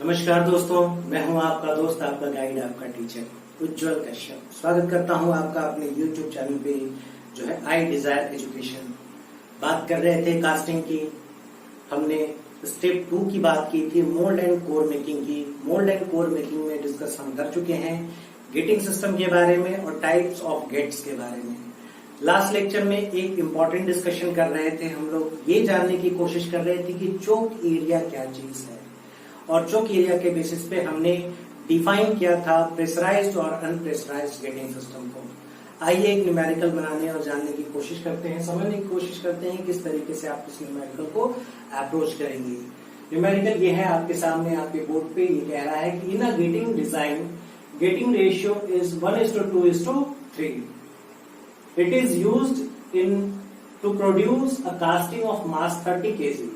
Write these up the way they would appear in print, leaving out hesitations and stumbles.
नमस्कार दोस्तों, मैं हूं आपका दोस्त, आपका गाइड, आपका टीचर उज्जवल कश्यप। स्वागत करता हूं आपका अपने YouTube चैनल पे जो है आई डिजायर एजुकेशन। बात कर रहे थे कास्टिंग की। हमने स्टेप 2 की बात की थी, मोल्ड एंड कोर मेकिंग की। मोल्ड एंड कोर मेकिंग में डिस्कस हम कर चुके हैं गेटिंग सिस्टम के बारे में और टाइप्स ऑफ गेट्स के बारे में। लास्ट लेक्चर में एक इम्पॉर्टेंट डिस्कशन कर रहे थे। हम लोग ये जानने की कोशिश कर रहे थे कि चोक एरिया क्या चीज है, और चोक एरिया के बेसिस पे हमने डिफाइन किया था प्रेशराइज्ड और अनप्रेशराइज्ड गेटिंग सिस्टम को। आइए एक न्यूमेरिकल बनाने और जानने की कोशिश करते हैं, समझने की कोशिश करते हैं किस तरीके से आप इस न्यूमेरिकल को अप्रोच करेंगे। न्यूमेरिकल ये है आपके सामने, आपके बोर्ड पे। ये कह रहा है कि in a gating design gating ratio is 1:2:3। It is used to produce a casting of mass 30 kg.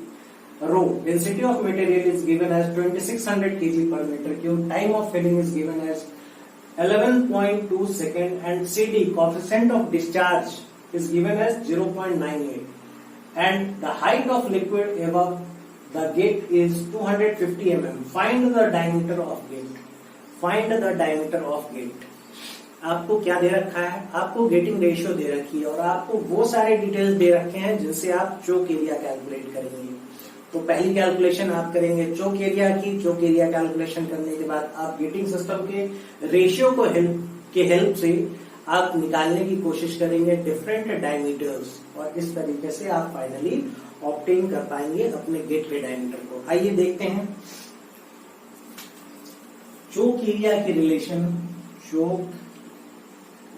Rho density of material is given as 2600 kg per meter cube. Time of filling is given as 11.2 second, and CD coefficient of discharge is given as 0.98. And the height of liquid above the gate is 250 mm. Find the diameter of gate. Find the diameter of gate. आपको क्या दे रखा है? आपको getting ratio दे रखी है और आपको वो सारे डिटेल्स दे रखे हैं जिनसे आप चोक एरिया कैलकुलेट करेंगे। तो पहली कैलकुलेशन आप करेंगे चोक एरिया की। चोक एरिया कैलकुलेशन करने के बाद आप गेटिंग सिस्टम के रेशियो के हेल्प से आप निकालने की कोशिश करेंगे डिफरेंट डायमीटर्स, और इस तरीके से आप फाइनली ऑब्टेन कर पाएंगे अपने गेट के डायमीटर को। आइए देखते हैं चोक एरिया की रिलेशन। चोक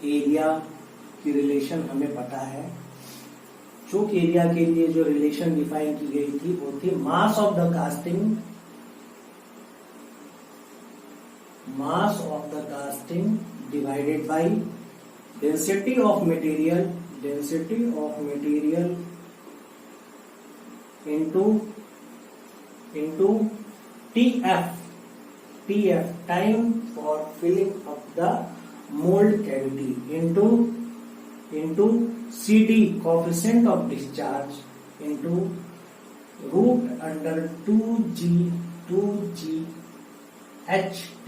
एरिया की रिलेशन हमें पता है। चोक एरिया के लिए जो रिलेशन डिफाइन की गई थी वो थी mass of the casting, mass of the casting divided by density of material, density of material into TF, TF time for filling up the mold cavity into CD coefficient of discharge into root under 2G HT।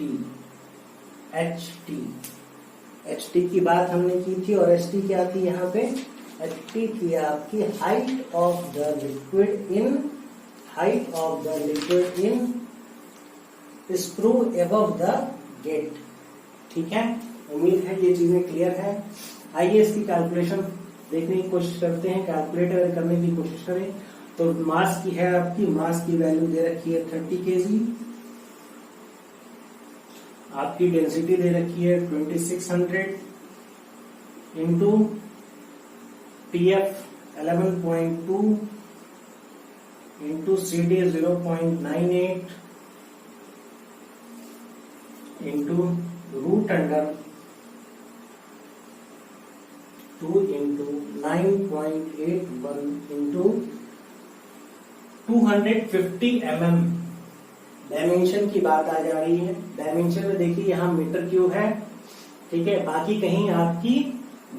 HT की बात हमने की थी, और HT क्या थी यहाँ पे? HT थी आपकी height of the liquid in screw above the gate. ठीक है, उम्मीद है ये चीजें क्लियर है। आइए इसकी कैलकुलेशन देखने की कोशिश करते हैं। कैलकुलेटर करने की कोशिश करें तो मास की है आपकी, मास की वैल्यू दे रखी है 30 kg। आपकी डेंसिटी दे रखी है 2600 into TF 11.2 into CD 0.98 into root under 2 into 9.81 into 250 mm। Dimension की बात आ जा रही है। डायमेंशन में देखिए यहाँ मीटर क्यूब है, ठीक है। बाकी कहीं आपकी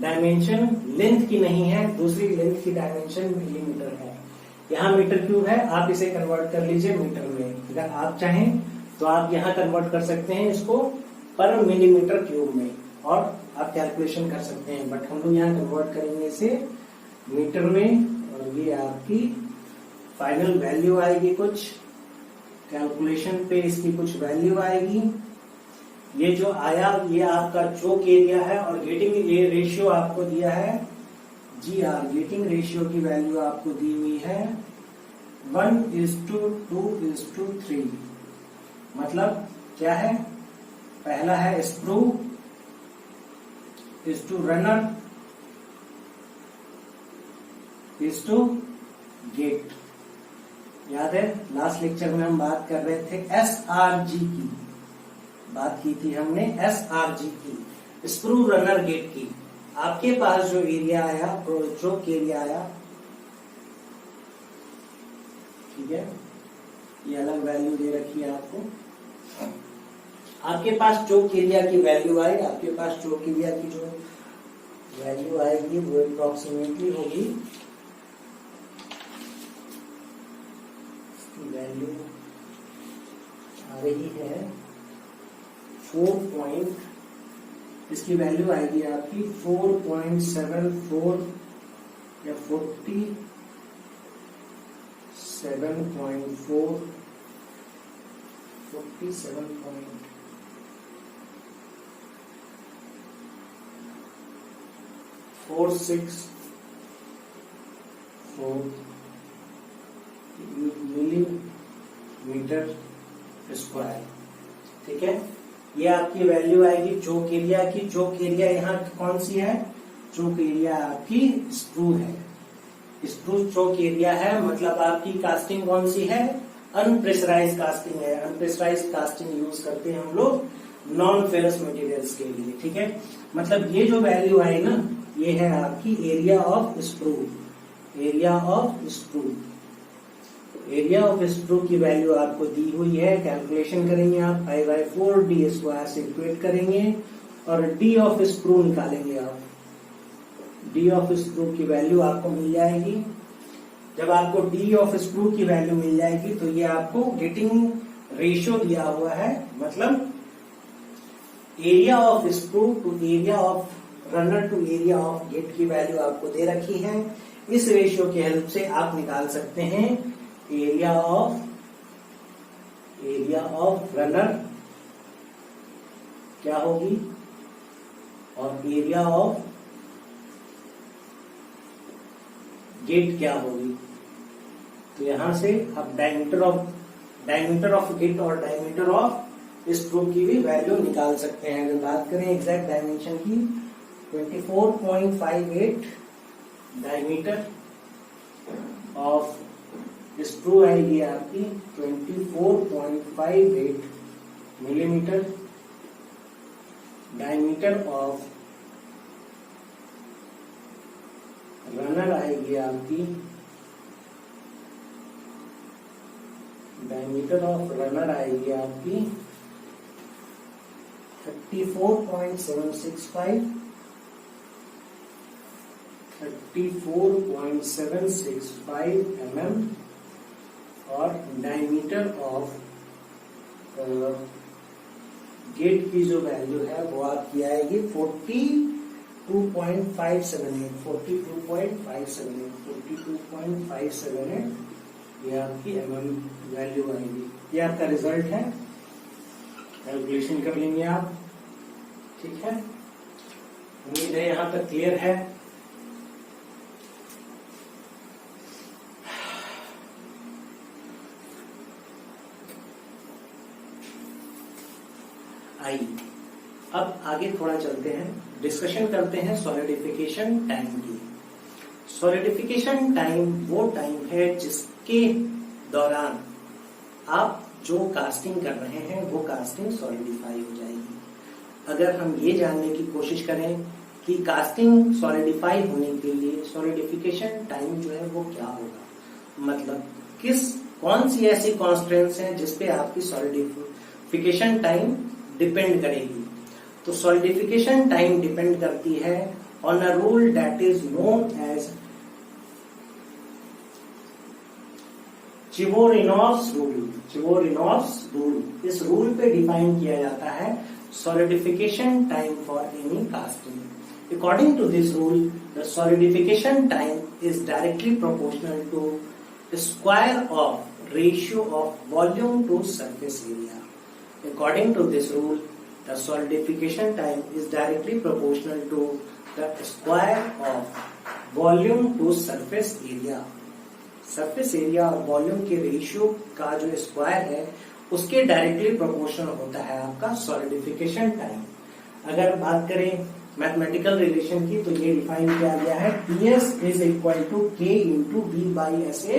डायमेंशन लेंथ की नहीं है, दूसरी लेंथ की डायमेंशन मिलीमीटर है। यहाँ मीटर क्यूब है, आप इसे कन्वर्ट कर लीजिए मीटर में। अगर आप चाहें तो आप यहाँ कन्वर्ट कर सकते हैं इसको पर मिलीमीटर क्यूब में, और आप कैलकुलेशन कर सकते हैं। बट हम लोग यहाँ कन्वर्ट करेंगे इसे मीटर में, और ये आपकी फाइनल वैल्यू आएगी। कुछ कैलकुलेशन पे इसकी कुछ वैल्यू आएगी। ये जो आया ये आपका चोक एरिया है, और गेटिंग ये रेशियो आपको दिया है GR। गेटिंग रेशियो की वैल्यू आपको दी हुई है 1:2:3। मतलब क्या है? पहला है screw is to runner is to gate. याद है लास्ट लेक्चर में हम बात कर रहे थे SRG की, बात की थी हमने SRG की, स्क्रू रनर गेट की। आपके पास जो एरिया आया, चोक एरिया आया, ठीक है, ये अलग वैल्यू दे रखी है आपको। आपके पास चोक एरिया की वैल्यू आई, आपके पास चोक एरिया की जो वैल्यू आएगी वो अप्रोक्सीमेटली होगी वैल्यू आ रही है 4 इसकी वैल्यू आएगी आपकी 4.74 या 47.464 मिलीमीटर स्क्वायर। ठीक है, ये आपकी वैल्यू आएगी चोक एरिया की। चोक एरिया यहाँ कौन सी है? चोक एरिया आपकी स्क्रू है, स्क्रू चोक एरिया है। मतलब आपकी कास्टिंग कौन सी है? अनप्रेशराइज कास्टिंग है। अनप्रेशराइज कास्टिंग यूज करते हैं हम लोग नॉन फेरस मटेरियल्स के लिए। ठीक है, मतलब ये जो वैल्यू आई ना, ये है आपकी area of screw. Area of screw, area of screw की वैल्यू आपको दी हुई है। कैलकुलेशन करेंगे आप, 5/4 डी स्क्वायर से इक्वेट करेंगे और डी ऑफ स्क्रू निकालेंगे आप। डी ऑफ स्क्रू की वैल्यू आपको मिल जाएगी। जब आपको डी ऑफ स्क्रू की वैल्यू मिल जाएगी तो ये आपको गेटिंग रेशियो दिया हुआ है। मतलब area of screw to area of runner to area of gate की वैल्यू आपको दे रखी है। इस रेशियो की हेल्प से आप निकाल सकते हैं एरिया ऑफ रनर क्या होगी और एरिया ऑफ गेट क्या होगी। तो यहां से आप डायमीटर ऑफ गेट और डायमीटर ऑफ स्क्रू की भी वैल्यू निकाल सकते हैं। अगर बात करें एग्जैक्ट डायमेंशन की, 24.58 डायमीटर ऑफ स्क्रू आएगी आपकी 24.58 मिलीमीटर। डायमीटर ऑफ रनर आएगी आपकी, डायमीटर ऑफ रनर आएगी आपकी 34.765 mm और डायमीटर ऑफ गेट की जो वैल्यू है वो आपकी आएगी 42.578 ये आपकी mm वैल्यू आएगी। ये आपका रिजल्ट है, कैलकुलेशन कर लेंगे आप। ठीक है, उम्मीद है यहां तक क्लियर है। आइए अब आगे थोड़ा चलते हैं, डिस्कशन करते हैं सॉलिडिफिकेशन टाइम की। सॉलिडिफिकेशन टाइम वो टाइम है जिसके दौरान आप जो कास्टिंग कर रहे हैं वो कास्टिंग सॉलिडिफाई हो जाएगी। अगर हम ये जानने की कोशिश करें कि कास्टिंग सॉलिडिफाई होने के लिए सॉलिडिफिकेशन टाइम जो है वो क्या होगा, मतलब कौन सी ऐसी कॉन्स्टेंट्स हैं जिसपे आपकी सॉलिडिफिकेशन टाइम डिपेंड करेगी। तो सॉलिडिफिकेशन टाइम डिपेंड करती है on a rule that is known as Chvorinov's rule. इस रूल पे डिफाइन किया जाता है solidification time for any casting. According to this rule the solidification time is directly proportional to square of ratio of volume to surface area. According to this rule, the solidification time is directly proportional to the square of volume to surface area. Surface area और volume के ratio का जो square है उसके directly proportional होता है आपका solidification time। अगर बात करें मैथमेटिकल रिलेशन की तो ये डिफाइन किया गया है PS is equal to K into V by SA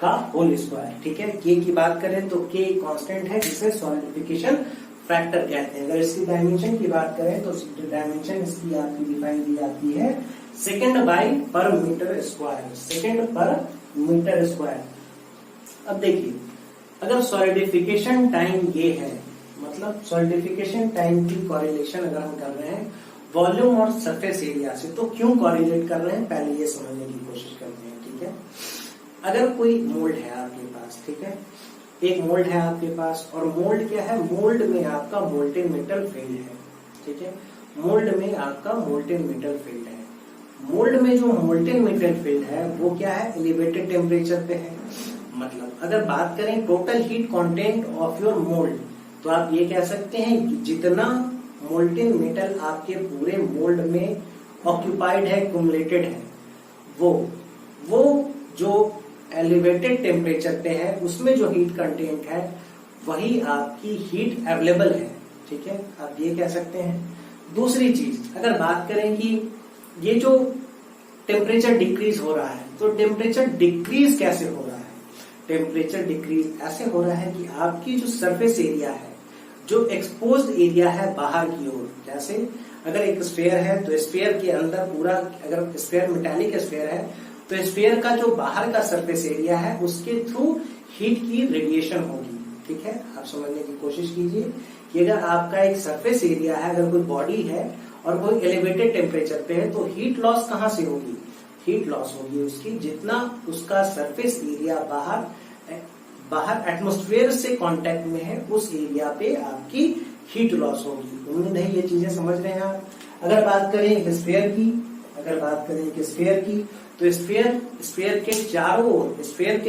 का होल स्क्वायर। ठीक है, के की बात करें तो के कांस्टेंट है जिसे सॉलिडिफिकेशन फैक्टर कहते हैं। अगर इसकी डायमेंशन की बात करें तो डायमेंशन इसकी आपकी डिफाइन की जाती है सेकंड बाय पर मीटर स्क्वायर, सेकंड पर मीटर स्क्वायर। अब देखिए, अगर सॉलिडिफिकेशन टाइम ये है, मतलब सॉलिडिफिकेशन टाइम की कोरिलेशन अगर हम कर रहे हैं वॉल्यूम और सरफेस एरिया से, तो क्यों कोरिलेट कर रहे हैं पहले ये समझने की कोशिश करते हैं। ठीक है, अगर कोई मोल्ड है आपके पास, ठीक है, एक मोल्ड है आपके पास, और मोल्ड क्या है, मोल्ड में आपका मोल्टेन मेटल फील्ड है, ठीक है, मोल्ड में आपका मोल्टेन मेटल फील्ड है। मोल्ड में जो मोल्टेन मेटल फील्ड है वो क्या है, एलिवेटेड टेम्परेचर पे है। मतलब अगर बात करें total heat content of your mould, तो आप ये कह सकते हैं कि जितना मोल्टेन मेटल आपके पूरे मोल्ड में ऑक्यूपाइड है, कुमुलेटेड है, वो जो एलिवेटेड टेम्परेचर पे है उसमें जो हीट कंटेंट है वही आपकी हीट अवेलेबल है, ठीक है, आप ये कह सकते हैं। दूसरी चीज अगर बात करें कि ये जो टेम्परेचर डिक्रीज हो रहा है, तो टेम्परेचर डिक्रीज कैसे हो रहा है, टेम्परेचर डिक्रीज ऐसे हो रहा है कि आपकी जो सरफेस एरिया है, जो एक्सपोज्ड एरिया है बाहर की ओर, जैसे अगर एक स्फीयर है तो स्फीयर के अंदर पूरा, अगर स्फीयर मेटालिक स्फीयर है तो स्फीयर का जो बाहर का सरफेस एरिया है उसके थ्रू हीट की रेडिएशन होगी, ठीक है। आप समझने की कोशिश कीजिए कि अगर आपका एक सरफेस एरिया है, अगर कोई बॉडी है और कोई एलिवेटेड टेम्परेचर पे है, तो हीट लॉस कहां से होगी, हीट लॉस होगी उसकी जितना उसका सरफेस एरिया बाहर एटमॉस्फेयर से कांटेक्ट में है, उस एरिया पे आपकी हीट लॉस होगी। उम्मीद है ये चीजें समझ रहे हैं आप। अगर बात करें एक स्फीयर की, तो स्फीयर के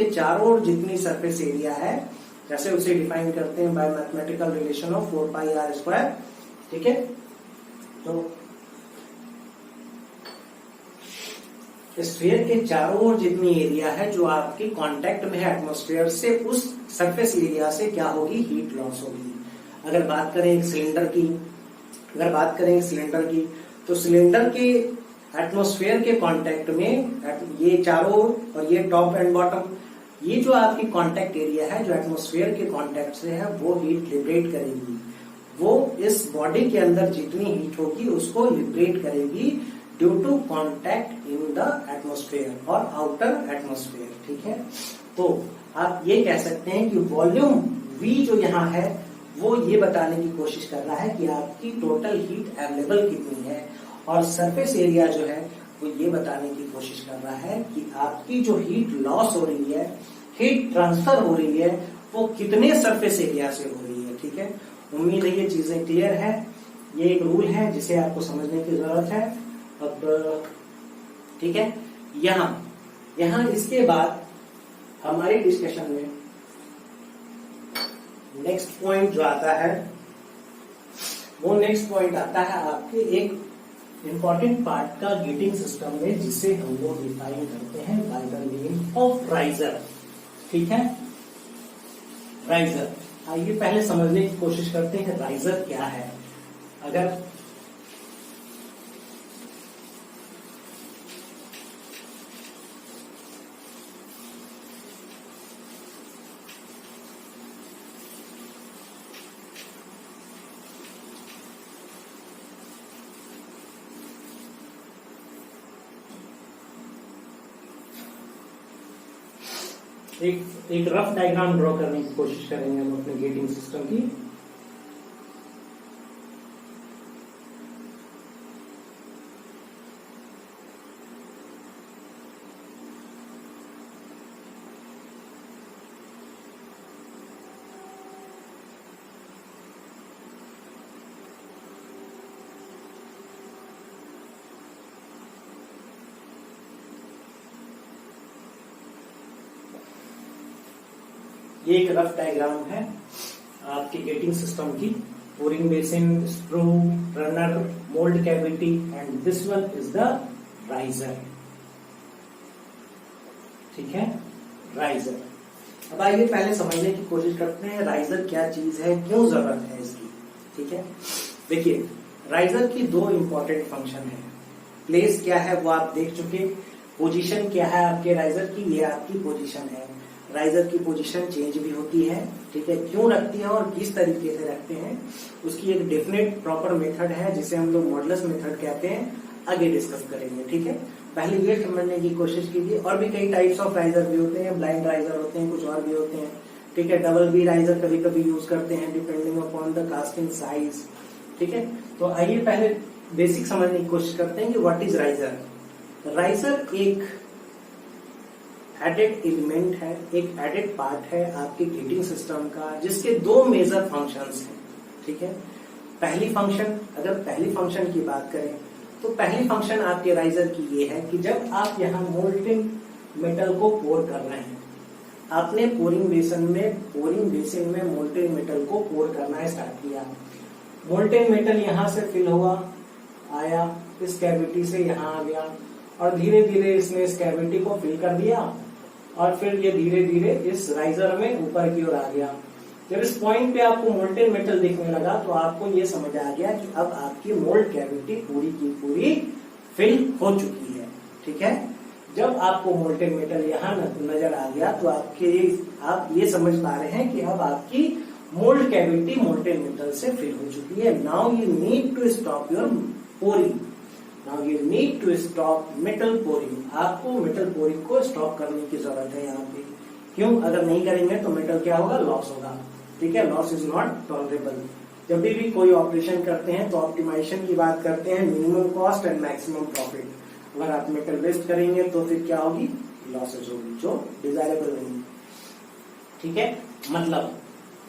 चारों ओर जितनी सरफेस एरिया है, जैसे उसे डिफाइन करते हैं bye mathematical relation of 4πr², ठीक है। तो स्फीयर के चारों ओर जितनी एरिया है जो आपके कांटेक्ट में है एटमॉस्फेयर से, उस सरफेस एरिया से क्या होगी, हीट लॉस होगी। अगर बात करें एक सिलेंडर की, तो सिलेंडर के एटमॉस्फेयर के कांटेक्ट में ये चारों ओर और ये टॉप एंड बॉटम, ये जो आपकी कांटेक्ट एरिया है जो एटमॉस्फेयर के कांटेक्ट से है, वो हीट लिबरेट करेगी, वो इस बॉडी के अंदर जितनी हीट होगी उसको लिबरेट करेगी due to contact in the atmosphere और आउटर एटमॉस्फेयर, ठीक है। तो आप ये कह सकते हैं कि वॉल्यूम V जो यहाँ है वो ये बताने की कोशिश कर रहा है कि आपकी टोटल हीट अवेलेबल कितनी है, और सरफेस एरिया जो है वो ये बताने की कोशिश कर रहा है कि आपकी जो हीट लॉस हो रही है, हीट ट्रांसफर हो रही है, वो कितने सरफेस एरिया से हो रही है, ठीक है। उम्मीद है ये चीजें क्लियर है। ये एक रूल है जिसे आपको समझने की जरूरत है। अब ठीक है, यहां इसके बाद हमारे डिस्कशन में नेक्स्ट पॉइंट जो आता है, वो नेक्स्ट पॉइंट आता है आपके एक इंपॉर्टेंट पार्ट का गेटिंग सिस्टम में, जिसे हम लोग डिफाइन करते हैं by the name of riser, ठीक है। राइजर, आइए पहले समझने की कोशिश करते हैं राइजर क्या है। अगर एक रफ डायग्राम ड्रॉ करने की कोशिश करेंगे हम अपने गेटिंग सिस्टम की। ये एक रफ डायग्राम है आपके गेटिंग सिस्टम की। Pouring basin, screw, runner, mould cavity and this one is the riser, ठीक है, राइजर। अब आइए पहले समझने की कोशिश करते हैं राइजर क्या चीज है, क्यों जरूरत है इसकी, ठीक है। देखिए, राइजर की दो इंपॉर्टेंट फंक्शन है। प्लेस क्या है वो आप देख चुके, पोजीशन क्या है आपके राइजर की, ये आपकी पोजीशन है। राइजर की पोजीशन चेंज भी होती है, ठीक है, क्यों रखती है और किस तरीके से रखते हैं, उसकी एक डेफिनेट प्रॉपर मेथड है जिसे हम लोग मॉडुलस मेथड कहते हैं, आगे डिस्कस करेंगे, ठीक है। पहले ये समझने की कोशिश कीजिए। और भी कई टाइप्स ऑफ राइजर भी होते हैं, ब्लाइंड राइजर होते हैं, कुछ और भी होते हैं, ठीक है। डबल बी राइजर कभी कभी यूज करते हैं depending upon the casting size, ठीक है। तो आइए पहले बेसिक समझने की कोशिश करते हैं कि व्हाट इज राइजर। राइजर एक एडेड एलिमेंट है, एक एडेड पार्ट है आपके हीटिंग सिस्टम का, जिसके दो मेजर फंक्शंस हैं। ठीक है, पहली फंक्शन, अगर पहली फंक्शन की बात करें तो पहली फंक्शन आपके राइजर की ये है कि जब आप यहाँ मोल्टेन मेटल को पोर कर रहे हैं, आपने पोरिंग बेसिन में मोल्टेन मेटल को पोर करना स्टार्ट किया। मोल्टेन मेटल यहाँ से फिल हुआ, आया इस कैविटी से यहाँ आ गया और धीरे धीरे इसने इस कैविटी को फिल कर दिया और फिर ये धीरे धीरे इस राइजर में ऊपर की ओर आ गया। जब इस पॉइंट पे आपको मोल्टेन मेटल दिखने लगा तो आपको ये समझ आ गया कि अब आपकी मोल्ड कैविटी पूरी की पूरी फिल हो चुकी है। ठीक है, जब आपको मोल्टेन मेटल यहाँ नजर आ गया तो आप ये समझ पा रहे हैं कि अब आपकी मोल्ड कैविटी मोल्टेन मेटल से फिल हो चुकी है। Now you need to stop your pouring, now you need to stop metal pouring. आपको मेटल पोरिंग को स्टॉप करने की जरूरत है यहाँ पे। क्यों? अगर नहीं करेंगे तो मेटल क्या होगा? लॉस होगा। ठीक है, लॉस इज नॉट टॉलरेबल। जब भी कोई ऑपरेशन करते हैं तो ऑप्टिमाइजेशन की बात करते हैं, minimum cost and maximum profit. अगर आप मेटल वेस्ट करेंगे तो फिर क्या होगी? लॉसेज होगी, जो डिजायरेबल नहीं है। ठीक है, मतलब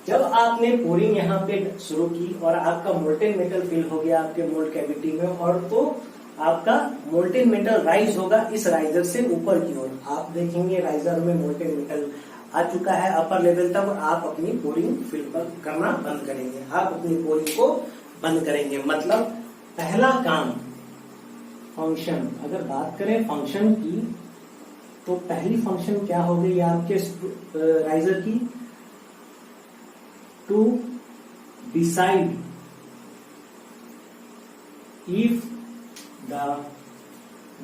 जब आपने पोरिंग यहाँ पे शुरू की और आपका मोल्टेन मेटल फिल हो गया आपके मोल्ड कैविटी में, और तो आपका मोल्टेन मेटल राइज होगा इस राइजर से ऊपर की ओर। आप देखेंगे राइजर में मोल्टेन मेटल आ चुका है अपर लेवल तक, आप अपनी पोरिंग फिल करना बंद करेंगे, आप अपनी पोरिंग को बंद करेंगे। मतलब पहला काम फंक्शन, अगर बात करें फंक्शन की तो पहली फंक्शन क्या हो गई आपके राइजर की? To decide if the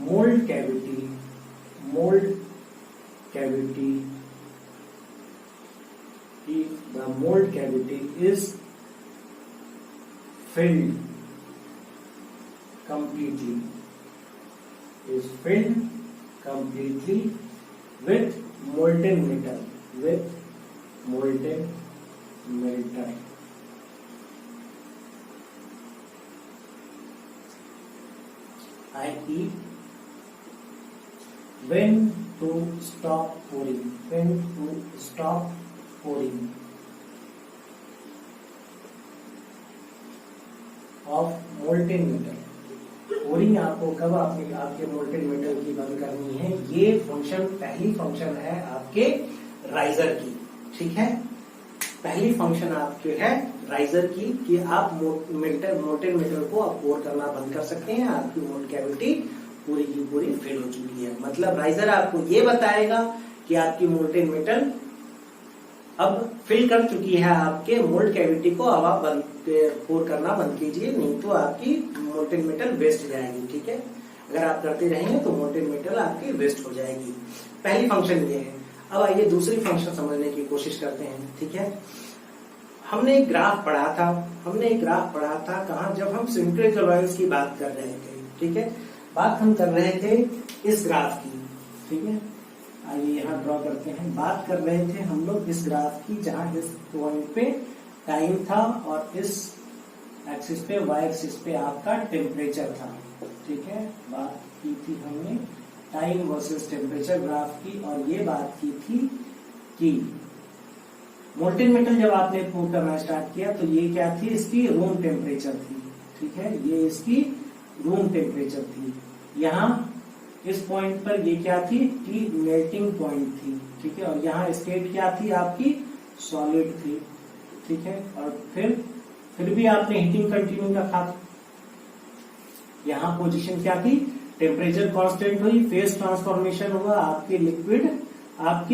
mold cavity if the mold cavity is filled completely with molten metal, i.e. when to stop pouring of molten metal। Pouring आपको कब आपके मोल्टेन मेटल की बंद करनी है, ये फंक्शन पहली फंक्शन है आपके राइजर की। ठीक है, पहली फंक्शन आपके है राइजर की कि आप मोल्टेन मेटल को आप पोर करना बंद कर सकते हैं। आपकी मोल्ड कैविटी पूरी की पूरी फिल हो चुकी है। मतलब राइजर आपको ये बताएगा कि आपकी मोल्टेन मेटल अब फिल कर चुकी है आपके मोल्ड कैविटी को, अब आप पोर करना बंद कीजिए, नहीं तो आपकी मोल्टेन मेटल वेस्ट हो जाएगी। ठीक है, अगर आप करते रहेंगे तो मोल्टेन मेटल आपकी वेस्ट हो जाएगी। पहली फंक्शन ये है। अब आइए दूसरी फंक्शन समझने की कोशिश करते हैं। ठीक है, हमने एक ग्राफ पढ़ा था कहाँ? जब हम सिंक्रोनाइज्ड अलायंस की बात कर रहे थे। ठीक है, बात हम कर रहे थे इस ग्राफ की। ठीक है, आइए यहाँ ड्रॉ करते हैं। बात कर रहे थे हम लोग इस ग्राफ की, जहां इस पॉइंट पे टाइम था और इस एक्सिस पे, वाई एक्सिस पे आपका टेम्परेचर था। ठीक है, बात की थी हमने टाइम वर्सेस टेम्परेचर ग्राफ की, और ये बात की थी कि मोल्टेन मेटल जब आपने पोर करना स्टार्ट किया तो ये क्या थी? इसकी रूम टेम्परेचर थी। ठीक है, ये इसकी रूम टेम्परेचर थी। यहाँ इस पॉइंट पर ये क्या थी? टी मेल्टिंग पॉइंट थी। ठीक है, और यहाँ स्टेट क्या थी आपकी? सॉलिड थी। ठीक है, और फिर भी आपने हीटिंग कंटिन्यू रखा। यहाँ पोजीशन क्या थी? टेम्परेचर कांस्टेंट हुई, फेज ट्रांसफॉर्मेशन हुआ, आपकी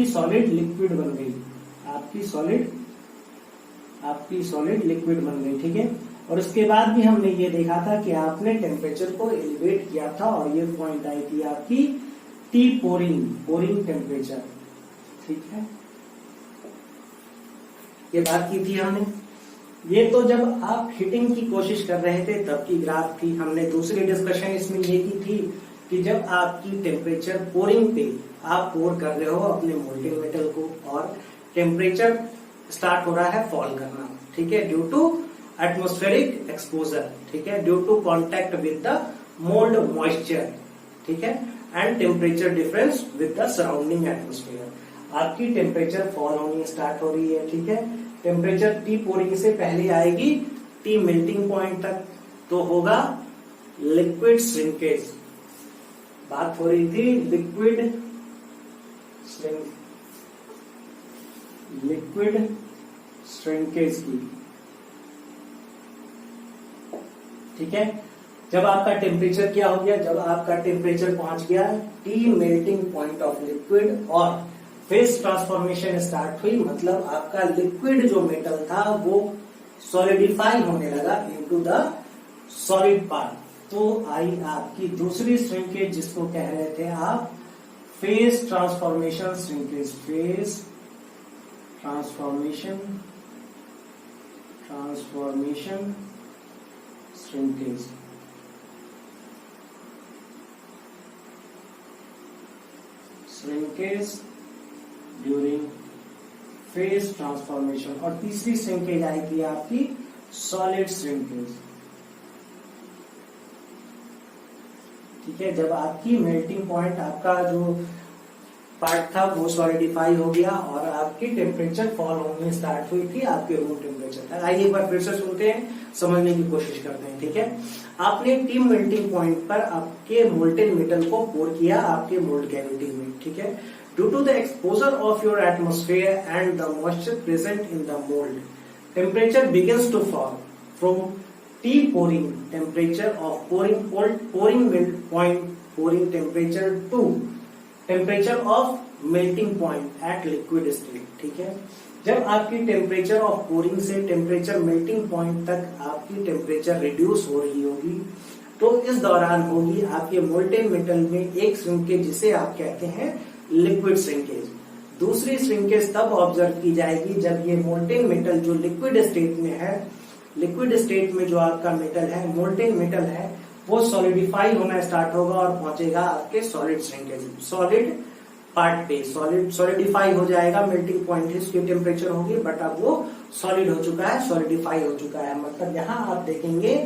सॉलिड लिक्विड बन गई, आपकी सॉलिड लिक्विड बन गई। ठीक है, और उसके बाद भी हमने ये देखा था कि आपने टेम्परेचर को एलिवेट किया था और ये पॉइंट आई थी आपकी टी पोरिंग टेम्परेचर। ठीक है, ये बात की थी हमने। ये तो जब आप हीटिंग की कोशिश कर रहे थे तब की ग्राफ थी। हमने दूसरी डिस्कशन इसमें ये की थी कि जब आपकी टेम्परेचर पोरिंग पे आप पोर कर रहे हो अपने मोल्टेन मेटल को और टेम्परेचर स्टार्ट हो रहा है फॉल करना। ठीक है, ड्यू टू एटमॉस्फेरिक एक्सपोजर। ठीक है, due to contact with the mold moisture. ठीक है, and temperature difference with the surrounding atmosphere. आपकी टेम्परेचर फॉल होनी स्टार्ट हो रही है, ठीक है। टेम्परेचर टी पोरिंग से पहले आएगी टी मेल्टिंग पॉइंट तक, तो होगा लिक्विड श्रिंकेज। बात हो रही थी लिक्विड श्रिंकेज की, ठीक है। जब आपका टेम्परेचर क्या हो गया, जब आपका टेम्परेचर पहुंच गया T melting point of liquid और फेज ट्रांसफॉर्मेशन स्टार्ट हुई, मतलब आपका लिक्विड जो मेटल था वो सॉलिडिफाई होने लगा इनटू द सॉलिड पार्ट। तो आई आपकी दूसरी श्रिंकेज जिसको कह रहे थे आप phase transformation shrinkage, phase transformation shrinkage. Shrinkage during phase transformation. और तीसरी श्रिंकेज आएगी आपकी सॉलिड श्रिंकेज, ठीक है। जब आपकी मेल्टिंग पॉइंट, आपका जो पार्ट था वो सॉलिडिफाई हो गया और आपकी टेम्परेचर फॉल होने स्टार्ट हुई थी आपके रूम टेम्परेचर तक। आइए एक बार फिर से सुनते हैं, समझने की कोशिश करते हैं, ठीक है। आपने टी मेल्टिंग पॉइंट पर आपके मोल्टेन मेटल को पोर किया आपके मोल्ड कैविटी में, ठीक है। Due to the exposure of your atmosphere and the moisture present in the mold, temperature begins to fall from T pouring temperature of pouring temperature to temperature of melting point at liquid state, ठीक है। जब आपकी temperature of pouring से temperature melting point तक आपकी temperature reduce हो रही होगी, तो इस दौरान होगी आपके मोल्टेन मेटल में एक श्रिंकेज जिसे आप कहते हैं लिक्विड श्रिंकेज। दूसरी श्रिंकेज तब ऑब्जर्व की जाएगी जब ये मोल्टेन मेटल जो लिक्विड स्टेट में है, लिक्विड स्टेट में जो आपका मेटल है, मोल्टेन मेटल है, वो सॉलिडिफाई होना स्टार्ट होगा और पहुंचेगा आपके सॉलिड श्रिंकेज, सॉलिड पार्ट पे। सॉलिडिफाई हो जाएगा, मेल्टिंग पॉइंट इसकी टेम्परेचर होगी बट अब वो सॉलिड हो चुका है, सॉलिडिफाई हो चुका है। मतलब यहाँ आप देखेंगे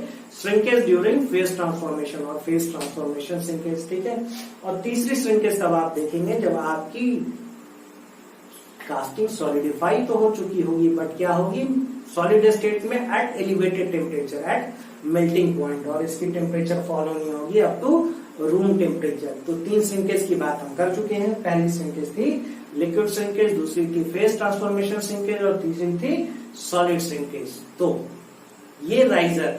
श्रिंकेज ड्यूरिंग फेज ट्रांसफॉर्मेशन और फेज ट्रांसफॉर्मेशन श्रिंकेज, ठीक है। और तीसरी श्रिंकेज तब आप देखेंगे जब आपकी कास्टिंग सॉलिडिफाई तो हो चुकी होगी बट क्या होगी, सॉलिड स्टेट में at elevated temperature at melting point, और इसकी टेम्परेचर फॉल होनी होगी अप टू रूम टेम्परेचर। तो तीन श्रिंकेज की बात हम कर चुके हैं। पहली श्रिंकेज थी लिक्विड श्रिंकेज, दूसरी थी फेज ट्रांसफॉर्मेशन श्रिंकेज और तीसरी थी सॉलिड श्रिंकेज। तो ये राइजर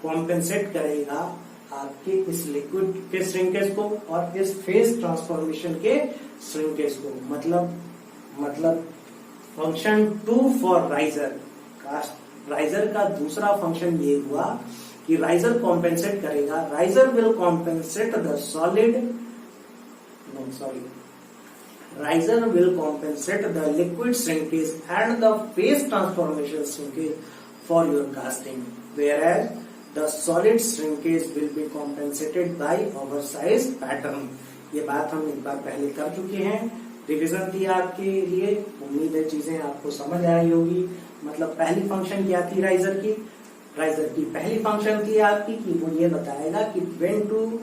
कॉम्पेंसेट करेगा आपके इस लिक्विड के श्रिंकेज को और इस फेज ट्रांसफॉर्मेशन के श्रिंकेज को। मतलब फंक्शन 2 फॉर राइजर का दूसरा फंक्शन ये हुआ कि राइजर कॉम्पेंसेट करेगा, riser will compensate the liquid shrinkage and the phase transformation shrinkage for your casting, whereas the solid shrinkage will be compensated by oversize pattern। ये बात हम एक बार पहले कर चुके हैं, रिविजन थी आपके लिए, उम्मीद है चीजें आपको समझ आई होगी। मतलब पहली फंक्शन क्या थी राइजर की पहली फंक्शन थी आपकी कि वो ये बताएगा कि when to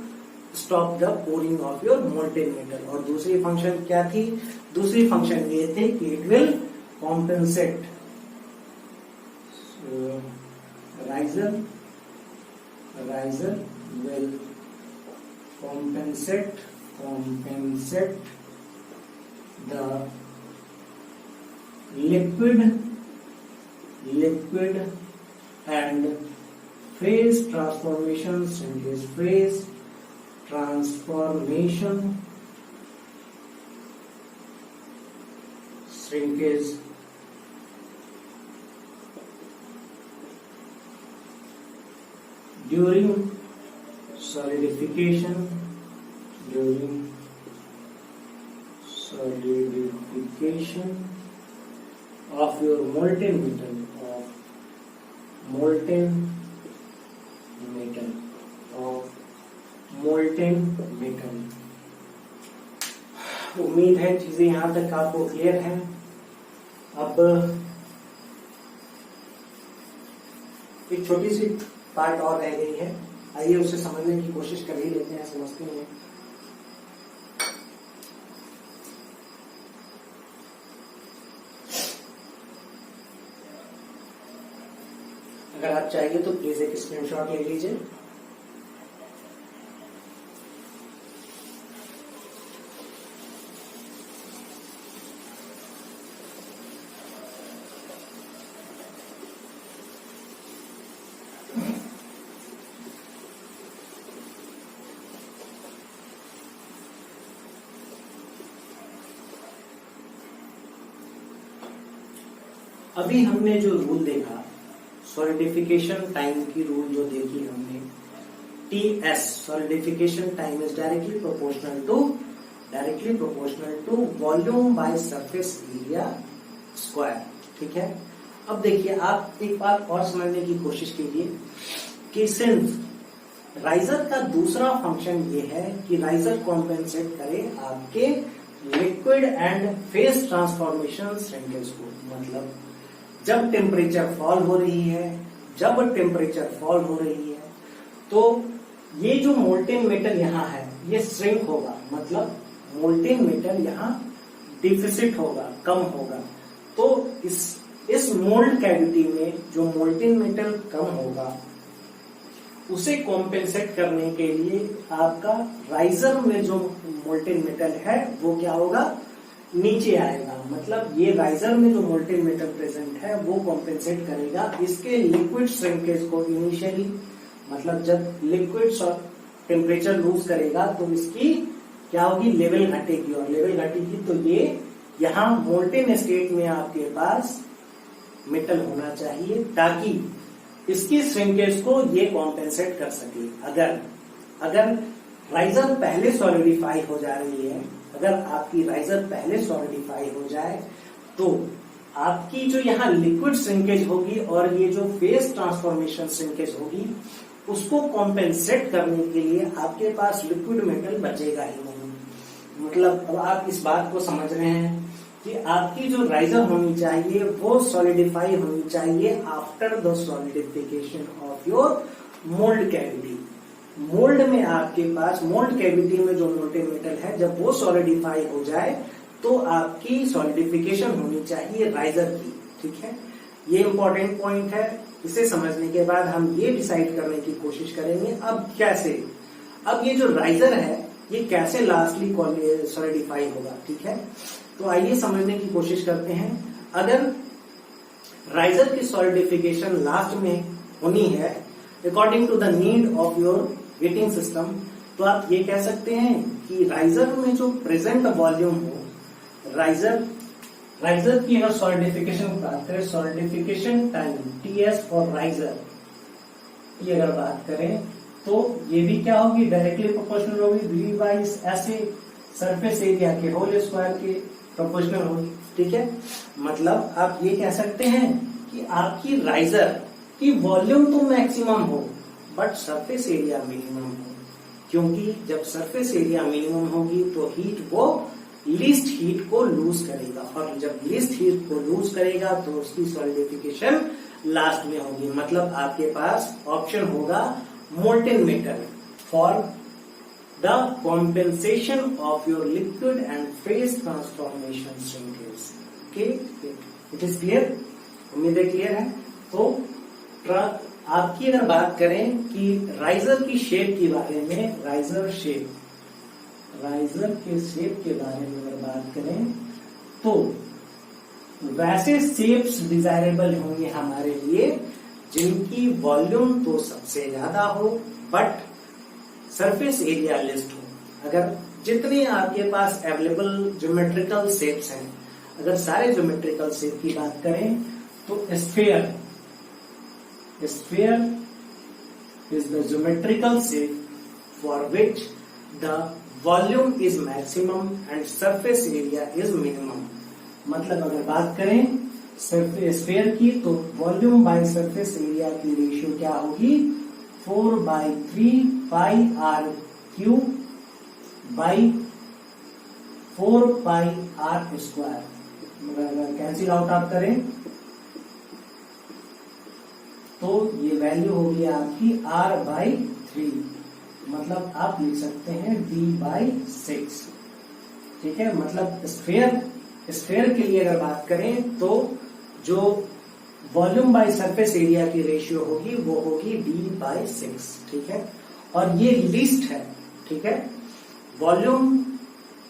stop the pouring of your molten metal, और दूसरी फंक्शन क्या थी, दूसरी फंक्शन ये थी कि it will compensate riser will compensate the liquid and phase transformation shrinkage during solidification of your molten metal। उम्मीद है चीजें यहां तक आपको क्लियर हैं। अब एक छोटी सी पार्ट और रह गई है आइए उसे समझने की कोशिश कर ही लेते हैं, समझते हैं। अगर आप चाहिए तो प्लीज एक स्क्रीनशॉट ले लीजिए। अभी हमने जो रूल देखा, सॉलिडिफिकेशन टाइम की रूल जो देखी हमने, TS solidification time is directly proportional to volume by surface area square. ठीक है, अब देखिए आप एक बात और समझने की कोशिश कीजिए कि सिर्फ राइजर का दूसरा फंक्शन ये है कि राइजर कॉम्पेंसेट करे आपके liquid and phase transformation shrinkage को। मतलब जब टेम्परेचर फॉल हो रही है तो ये जो मोल्टेन मेटल यहाँ है ये श्रिंक होगा, मतलब मोल्टेन मेटल यहाँ डिफिसिट होगा, कम होगा। तो इस मोल्ड कैविटी में जो मोल्टेन मेटल कम होगा उसे कॉम्पेंसेट करने के लिए आपका राइजर में जो मोल्टेन मेटल है वो क्या होगा, नीचे आएगा। मतलब ये राइजर में जो मोल्टेन मेटल प्रेजेंट है वो कॉम्पेंसेट करेगा इसके लिक्विड श्रिंकेज को इनिशियली। मतलब जब लिक्विड टेम्परेचर लूज करेगा तो इसकी क्या होगी, लेवल घटेगी, और लेवल घटेगी तो ये यहाँ मोल्टेन स्टेट में आपके पास मेटल होना चाहिए ताकि इसकी श्रिंकेज को ये कॉम्पेंसेट कर सके। अगर राइजर पहले सॉलिडिफाई हो जा रही है, अगर आपकी राइजर पहले सॉलिडिफाई हो जाए तो आपकी जो यहाँ लिक्विड श्रिंकेज होगी और ये जो फेज ट्रांसफॉर्मेशन श्रिंकेज होगी उसको कॉम्पेंसेट करने के लिए आपके पास लिक्विड मेटल बचेगा ही नहीं। मतलब अब आप इस बात को समझ रहे हैं कि आपकी जो राइजर होनी चाहिए वो सॉलिडिफाई होनी चाहिए after the solidification of your mould cavity. Mould में आपके पास मोल्ड कैविटी में जो मोल्टेन मेटल है जब वो सॉलिडिफाई हो जाए तो आपकी सॉलिडिफिकेशन होनी चाहिए राइजर की। ठीक है, ये इंपॉर्टेंट पॉइंट है। इसे समझने के बाद हम ये डिसाइड करने की कोशिश करेंगे अब कैसे, अब ये जो राइजर है ये कैसे लास्टली सॉलिडिफाई होगा। ठीक है, तो आइए समझने की कोशिश करते हैं। अगर राइजर की सॉलिडिफिकेशन लास्ट में होनी है according to the need of your heating system, तो आप ये कह सकते हैं कि राइजर में जो प्रेजेंट वॉल्यूम हो, राइजर की अगर सॉलिडिफिकेशन बात करें, solidification time TS for riser की अगर बात करें तो ये भी क्या होगी, डायरेक्टली प्रोपोर्शनल होगी V बाई ऐसे सरफेस एरिया के होल स्क्वायर के प्रोपोर्शनल होगी। ठीक है, मतलब आप ये कह सकते हैं कि आपकी राइजर की वॉल्यूम तो मैक्सिमम हो बट सरफेस एरिया मिनिमम हो, क्योंकि जब सरफेस एरिया मिनिमम होगी तो हीट वो लीस्ट हीट को लूज करेगा, और जब लीस्ट हीट को लूज करेगा तो उसकी सॉलिडिफिकेशन लास्ट में होगी। मतलब आपके पास ऑप्शन होगा molten metal for the compensation of your liquid and phase transformation shrinkage. Okay, it is clear, उम्मीद है क्लियर है। तो आपकी अगर बात करें कि राइजर की शेप के बारे में, राइजर के शेप के बारे में अगर बात करें तो वैसे शेप्स डिजायरेबल होंगे हमारे लिए जिनकी वॉल्यूम तो सबसे ज्यादा हो बट सरफेस एरिया लिस्ट हो। अगर जितने आपके पास अवेलेबल ज्योमेट्रिकल शेप्स हैं, अगर सारे ज्योमेट्रिकल शेप की बात करें तो sphere is the geometrical shape for which the volume is maximum and surface area is minimum। मतलब अगर बात करें स्फीयर की तो वॉल्यूम बाय सरफेस एरिया की रेशियो क्या होगी, 4/3 pi r cube by 4 pi r square. अगर कैंसिल आउट आप करें तो ये वैल्यू होगी आपकी R/3। 3, मतलब आप लिख सकते हैं d/6। ठीक है, मतलब स्फेयर के लिए अगर बात करें तो जो वॉल्यूम बाय सरफेस एरिया की रेशियो होगी वो होगी d/6। ठीक है, और ये लिस्ट है। ठीक है, volume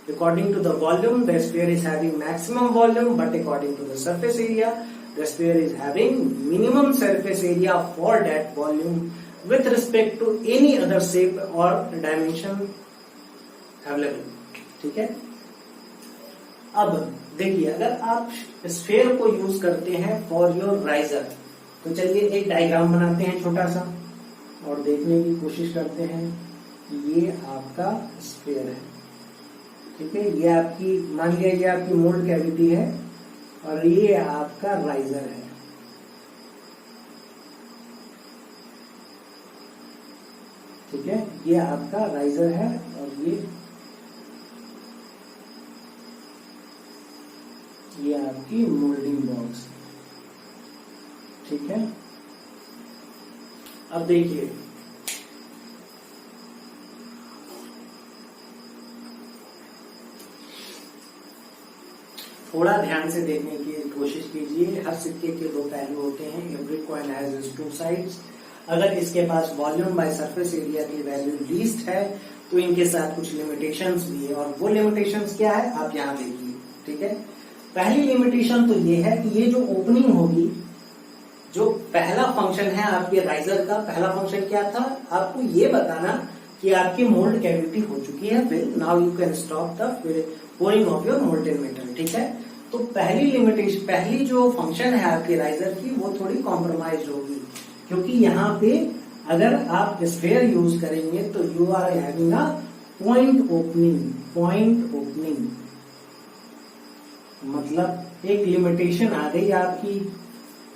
according to the volume the sphere is having maximum volume, but according to the surface area the sphere is having minimum surface area for that volume with respect to any other shape or dimension available। ठीक है, अब देखिए अगर आप sphere को use करते हैं for your riser, तो चलिए एक डायग्राम बनाते हैं छोटा सा और देखने की कोशिश करते हैं कि ये आपका स्फेयर है। ठीक है, ये आपकी मान लिया ये आपकी मोल्ड कैविटी है और ये आपका राइजर है। ठीक है, ये आपका राइजर है और ये आपकी मोल्डिंग बॉक्स। ठीक है, अब देखिए थोड़ा ध्यान से देखने की कोशिश कीजिए। हर सिक्के के दो पहलू होते हैं, every coin has two sides. अगर इसके पास वॉल्यूम बाय सरफेस एरिया की वैल्यू लीस्ट है तो इनके साथ कुछ लिमिटेशंस भी है, और वो लिमिटेशंस क्या है आप यहां देखिए। ठीक है, पहली लिमिटेशन तो ये है कि ये जो ओपनिंग होगी, जो पहला फंक्शन है आपके राइजर का, पहला फंक्शन क्या था, आपको ये बताना कि आपकी मोल्ड कैविटी हो चुकी है, फिर now you can stop the pouring of your molten metal. ठीक है, तो पहली लिमिटेशन, पहली जो फंक्शन है आपके राइजर की वो थोड़ी कॉम्प्रोमाइज होगी, क्योंकि यहाँ पे अगर आप स्फेयर यूज करेंगे तो you are having a point opening, मतलब एक लिमिटेशन आ गई आपकी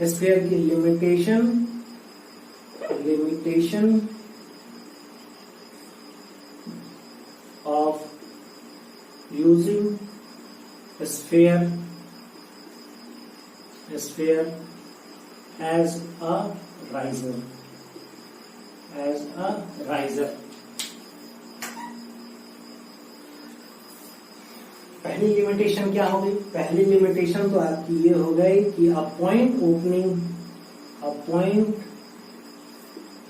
स्फेयर की limitation of using sphere as a riser। पहली लिमिटेशन क्या हो गई, पहली लिमिटेशन तो आपकी ये हो गई कि a point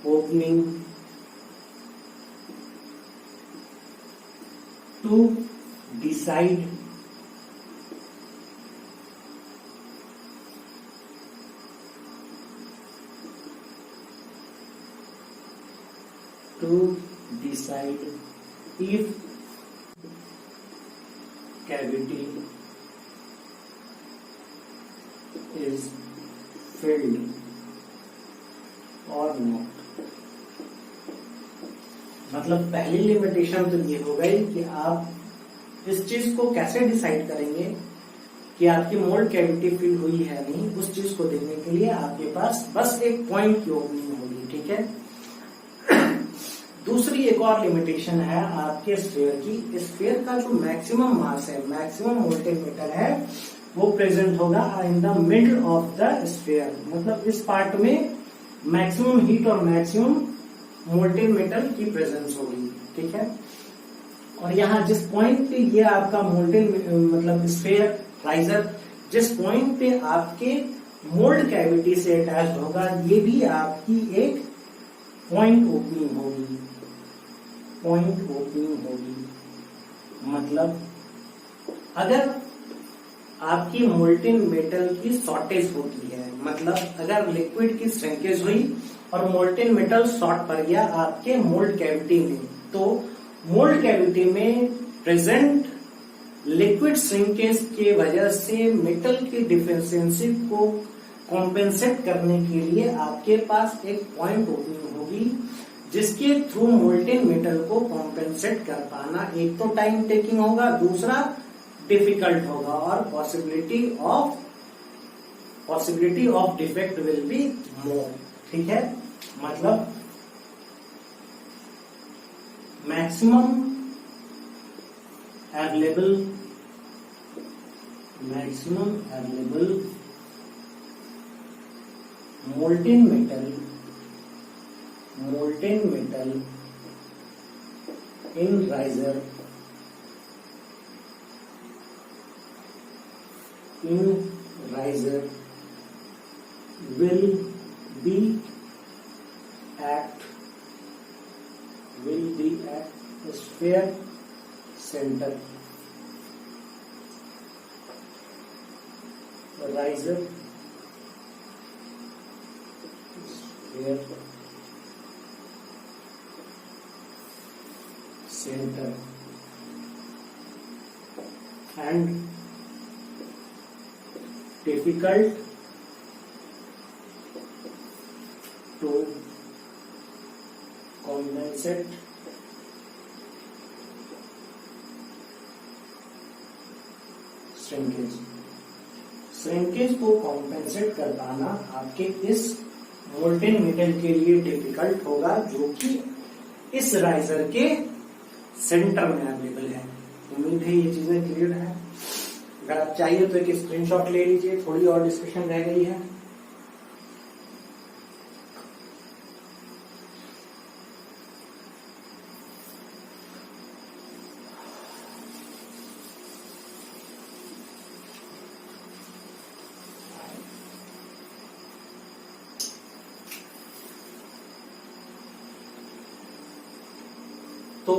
opening to decide if cavity is filled or not। मतलब पहली लिमिटेशन तो ये हो गई कि आप इस चीज को कैसे डिसाइड करेंगे कि आपकी मोल्ड कैविटी फिल हुई है नहीं, उस चीज को देखने के लिए आपके पास बस एक पॉइंट की ओपनिंग होगी। ठीक है, दूसरी एक और लिमिटेशन है आपके स्फेयर की, स्फेयर का जो मैक्सिमम मास है, मैक्सिमम मोल्टेन मेटल है, वो प्रेजेंट होगा in the middle of the sphere, मतलब इस पार्ट में मैक्सिमम हीट और मैक्सिमम मोल्टेन मेटल की प्रेजेंस होगी। ठीक है, और यहाँ जिस पॉइंट पे ये आपका मोल्टेन मतलब स्फेयर राइजर जिस पॉइंट पे आपके मोल्ड कैविटी से अटैच होगा, ये भी आपकी एक पॉइंट ओपनिंग होगी। मतलब अगर आपकी मोल्टेन मेटल की शॉर्टेज होती है, मतलब अगर लिक्विड की श्रिंकेज हुई और मोल्टेन मेटल शॉर्ट पड़ गया आपके मोल्ड कैविटी में, तो मोल्ड कैविटी में प्रेजेंट लिक्विड श्रिंकेज के वजह से मेटल की डिफिशियंसी को कॉम्पेंसेट करने के लिए आपके पास एक पॉइंट ओपनिंग होगी, जिसके थ्रू मोल्टेन मेटल को कॉम्पेंसेट कर पाना एक तो टाइम टेकिंग होगा, दूसरा डिफिकल्ट होगा, और possibility of defect will be more. ठीक है, मतलब maximum available molten molten metal in riser will be at sphere center. Riser sphere center and difficult to compensate shrinkage को कॉम्पेंसेट कर पाना आपके इस मोल्टेन मेटल के लिए डिफिकल्ट होगा, जो कि इस राइजर के सेंटर में अवेलेबल है। उम्मीद है ये चीजें क्लियर है। अगर आप चाहिए तो एक स्क्रीनशॉट ले लीजिए, थोड़ी और डिस्कशन रह गई है। तो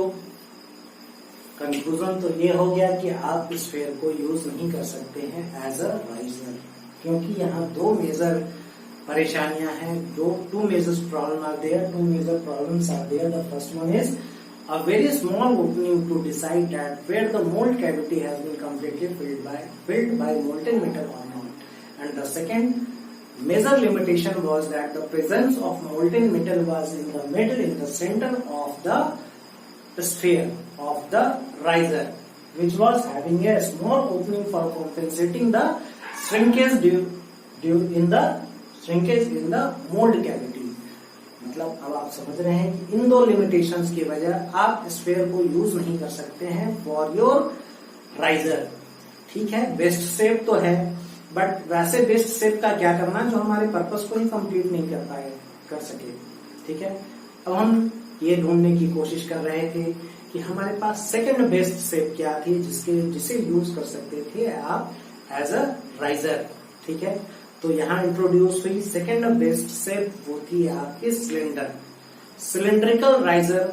कंक्लूजन तो ये हो गया कि आप इस स्फीयर को यूज नहीं कर सकते हैं एज अ राइजर, क्योंकि यहाँ दो मेजर परेशानियां हैं, two major problem are there, two major problems are there. The first one is a very small opening to decide that where the mold cavity has been completely filled by molten metal or not. And the second major limitation was that the presence of molten metal was in the middle, in the center of the sphere of the riser, which was having a small opening for compensating the shrinkage in the mold cavity. मतलब अब आप समझ रहे हैं कि इन दो limitations की वजह आप स्फीयर को यूज नहीं कर सकते हैं फॉर योर राइजर। ठीक है, बेस्ट शेप तो है, बट वैसे बेस्ट शेप का क्या करना जो हमारे पर्पस को ही कंप्लीट नहीं कर सके। ठीक है, अब हम ये ढूंढने की कोशिश कर रहे थे कि हमारे पास सेकंड बेस्ट शेप क्या थी जिसे यूज कर सकते थे आप एज अ राइजर। ठीक है, तो यहाँ इंट्रोड्यूस हुई सेकेंड बेस्ट शेप, वो थी आपकी सिलेंड्रिकल राइजर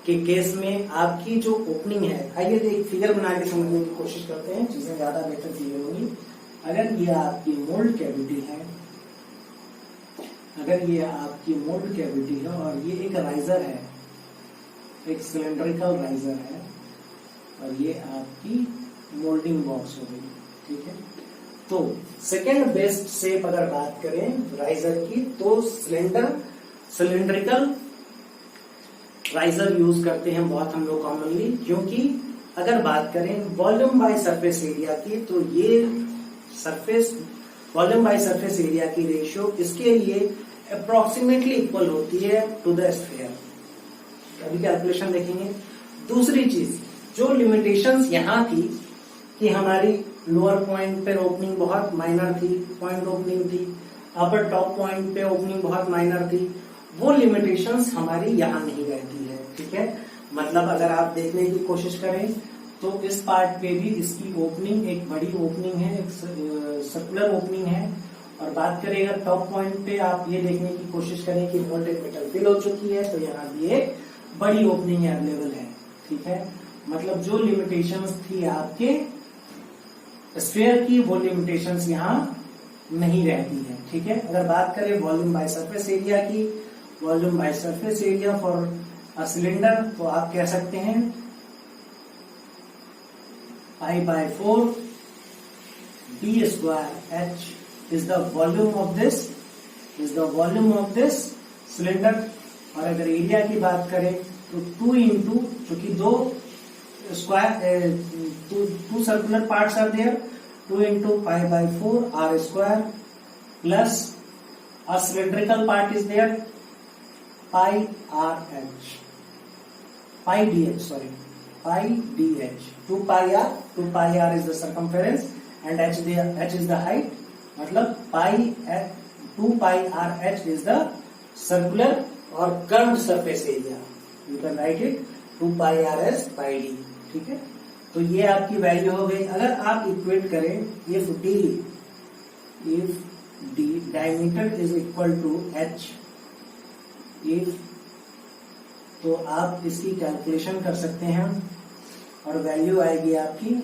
के केस में आपकी जो ओपनिंग है, आइए एक फिगर बना के समझने की कोशिश करते हैं, चीजें ज्यादा बेहतर क्लियर होंगी। अगर ये आपकी मोल्ड कैविटी है, और ये एक राइजर है, एक सिलेंड्रिकल राइजर है, और ये आपकी मोल्डिंग बॉक्स हो गई। ठीक है, तो सेकेंड बेस्ट शेप अगर बात करें राइजर की, तो सिलेंड्रिकल राइजर यूज करते हैं बहुत हम लोग कॉमनली, क्योंकि अगर बात करें वॉल्यूम बाय सरफेस एरिया की, तो ये वॉल्यूम बाय सरफेस एरिया की रेशियो इसके लिए अप्रोक्सीमेटली इक्वल होती है टू द स्फीयर। अभी कैलकुलेशन देखेंगे। दूसरी चीज जो लिमिटेशंस यहाँ थी कि हमारी लोअर पॉइंट पे ओपनिंग बहुत माइनर थी, पॉइंट ओपनिंग थी, अपर टॉप पॉइंट पे ओपनिंग बहुत माइनर थी, वो लिमिटेशंस हमारी यहाँ नहीं रहती है। ठीक है, मतलब अगर आप देखने की कोशिश करें तो इस पार्ट पे भी इसकी ओपनिंग एक बड़ी ओपनिंग है, एक सर्कुलर ओपनिंग है, और बात करें अगर टॉप पॉइंट पे आप ये देखने की कोशिश करें कि मोल्टेन मेटल फिल हो चुकी है, तो यहाँ भी एक बड़ी ओपनिंग अवेलेबल है। ठीक है, मतलब जो लिमिटेशंस थी आपके स्फीयर की, वो लिमिटेशंस यहाँ नहीं रहती है। ठीक है, अगर बात करें वॉल्यूम बाय सरफेस एरिया की, volume by surface area for a cylinder, तो आप कह सकते हैं I/4 B square H is the volume of this cylinder. और अगर एरिया की बात करें तो 2 इंटू, चूंकि दो square two circular parts are there, 2 into pi/4 r square plus a cylindrical part is there, pi dh, pi dh, 2 pi r is the circumference and h is the height, मतलब 2 pi r h is the circular और curved surface area, you can write it 2πr/πd। ठीक है, तो ये आपकी value हो गई। अगर आप इक्वेट करें if d diameter is equal to h, if, तो आप इसकी कैलकुलेशन कर सकते हैं और वैल्यू आएगी आपकी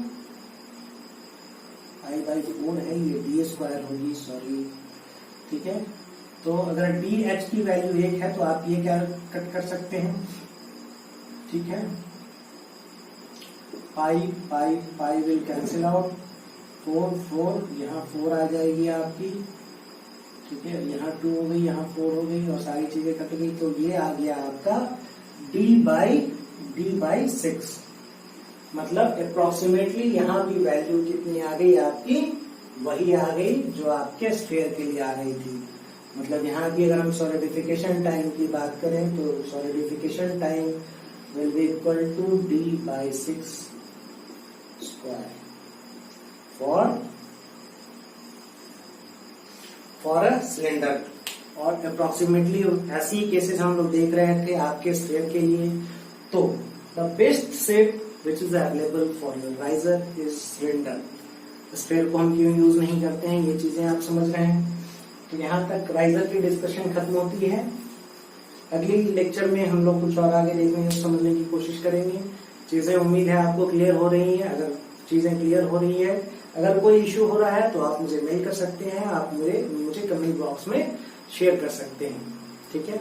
I/4 है, ये d² होगी, सॉरी। ठीक है, तो अगर dh की वैल्यू 1 है तो आप ये क्या कट कर सकते हैं। ठीक है, पाई विल कैंसिल आउट, 4 यहाँ 4 आ जाएगी आपकी। ठीक है, यहाँ 2 हो गई, यहाँ 4 हो गई और सारी चीजें कट गई, तो ये आ गया आपका d/6। मतलब अप्रोक्सीमेटली यहाँ की वैल्यू कितनी आ गई आपकी, वही आ गई जो आपके स्फीयर के लिए आ रही थी। मतलब यहाँ की अगर हम सॉलिडिफिकेशन टाइम की बात करें तो solidification time will be equal to d/6 square for a cylinder. और अप्रोक्सीमेटली ऐसी केसेस हम लोग देख रहे थे आपके स्फीयर के लिए। तो the best shape which is available for your riser is cylinder. Sphere को हम क्यों यूज नहीं करते हैं, ये चीजें आप समझ रहे हैं। तो यहाँ तक राइजर की डिस्कशन खत्म होती है। अगली लेक्चर में हम लोग कुछ और आगे देखने और समझने की कोशिश करेंगे। चीजें उम्मीद है आपको क्लियर हो रही है। अगर चीजें क्लियर हो रही है, अगर कोई इश्यू हो रहा है तो आप मुझे मेल कर सकते हैं, आप मुझे कमेंट बॉक्स में शेयर कर सकते हैं। ठीक है,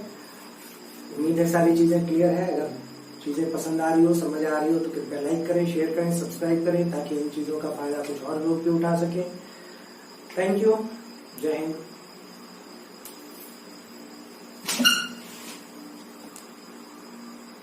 उम्मीद है सारी चीजें क्लियर है। अगर चीजें पसंद आ रही हो, समझ आ रही हो तो कृपया लाइक करें, शेयर करें, सब्सक्राइब करें ताकि इन चीजों का फायदा कुछ और लोग भी उठा सकें। थैंक यू, जय हिंद।